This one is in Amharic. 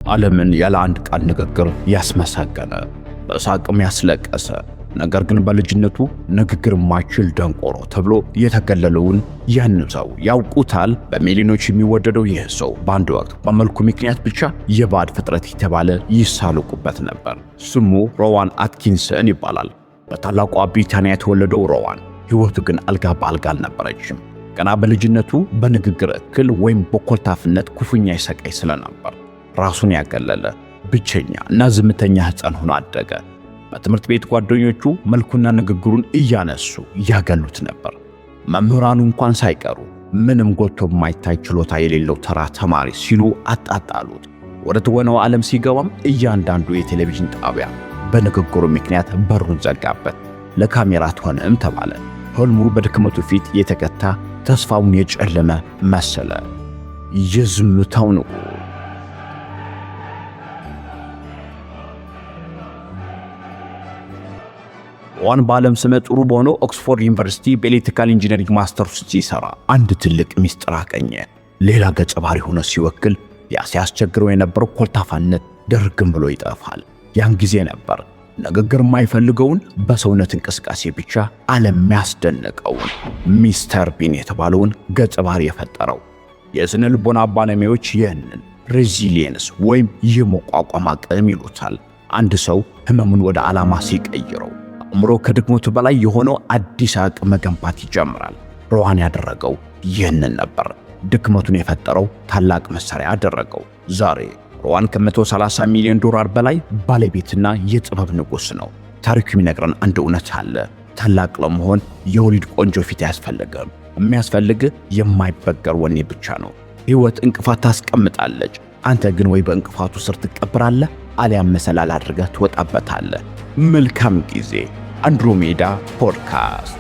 ዓለምን ያለ አንድ ቃል ንግግር ያስመሰገነ፣ በሳቅም ያስለቀሰ፣ ነገር ግን በልጅነቱ ንግግር ማይችል ደንቆሮ ተብሎ የተገለለውን ያን ሰው ያውቁታል። በሚሊዮኖች የሚወደደው ይህ ሰው በአንድ ወቅት በመልኩ ምክንያት ብቻ የባዕድ ፍጥረት የተባለ ይሳለቁበት ነበር። ስሙ ሮዋን አትኪንሰን ይባላል። በታላቋ ብሪታንያ የተወለደው ሮዋን ሕይወቱ ግን አልጋ በአልጋ አልነበረችም። ገና በልጅነቱ በንግግር እክል ወይም በኮልታፍነት ክፉኛ ይሰቃይ ስለነበር ራሱን ያገለለ ብቸኛ እና ዝምተኛ ሕፃን ሆኖ አደገ። በትምህርት ቤት ጓደኞቹ መልኩና ንግግሩን እያነሱ ያገሉት ነበር። መምህራኑ እንኳን ሳይቀሩ ምንም ጎልቶ የማይታይ ችሎታ የሌለው ተራ ተማሪ ሲሉ አጣጣሉት። ወደ ትወናው ዓለም ሲገባም እያንዳንዱ የቴሌቪዥን ጣቢያ በንግግሩ ምክንያት በሩን ዘጋበት። ለካሜራ ትሆንም ተባለ። ህልሙ በድክመቱ ፊት የተከታ፣ ተስፋውን የጨለመ መሰለ። የዝምታው ንጉሥ ሮዋን በዓለም ስመ ጥሩ በሆነው ኦክስፎርድ ዩኒቨርሲቲ በኤሌክትሪካል ኢንጂነሪንግ ማስተርስ ሲሰራ አንድ ትልቅ ሚስጥር አገኘ። ሌላ ገጸ ባህሪ ሆኖ ሲወክል ሲያስቸግረው የነበረው ኮልታፋነት ድርግም ብሎ ይጠፋል። ያን ጊዜ ነበር ንግግር የማይፈልገውን በሰውነት እንቅስቃሴ ብቻ ዓለም የሚያስደንቀውን ሚስተር ቢን የተባለውን ገጸ ባህሪ የፈጠረው። የስነ ልቦና ባለሙያዎች ይህንን ሬዚሊየንስ ወይም የመቋቋም አቅም ይሉታል። አንድ ሰው ህመሙን ወደ ዓላማ ሲቀይረው አእምሮ ከድክመቱ በላይ የሆነው አዲስ አቅም መገንባት ይጀምራል። ሮዋን ያደረገው ይህንን ነበር። ድክመቱን የፈጠረው ታላቅ መሳሪያ አደረገው። ዛሬ ሮዋን ከ130 ሚሊዮን ዶላር በላይ ባለቤትና የጥበብ ንጉሥ ነው። ታሪኩ የሚነግረን አንድ እውነት አለ። ታላቅ ለመሆን የወሊድ ቆንጆ ፊት አያስፈልግም። የሚያስፈልግ የማይበገር ወኔ ብቻ ነው። ሕይወት እንቅፋት ታስቀምጣለች። አንተ ግን ወይ በእንቅፋቱ ስር ትቀብራለህ አሊያም መሰላል አድርገህ ትወጣበታለህ። መልካም ጊዜ። አንድሮሜዳ ፖድካስት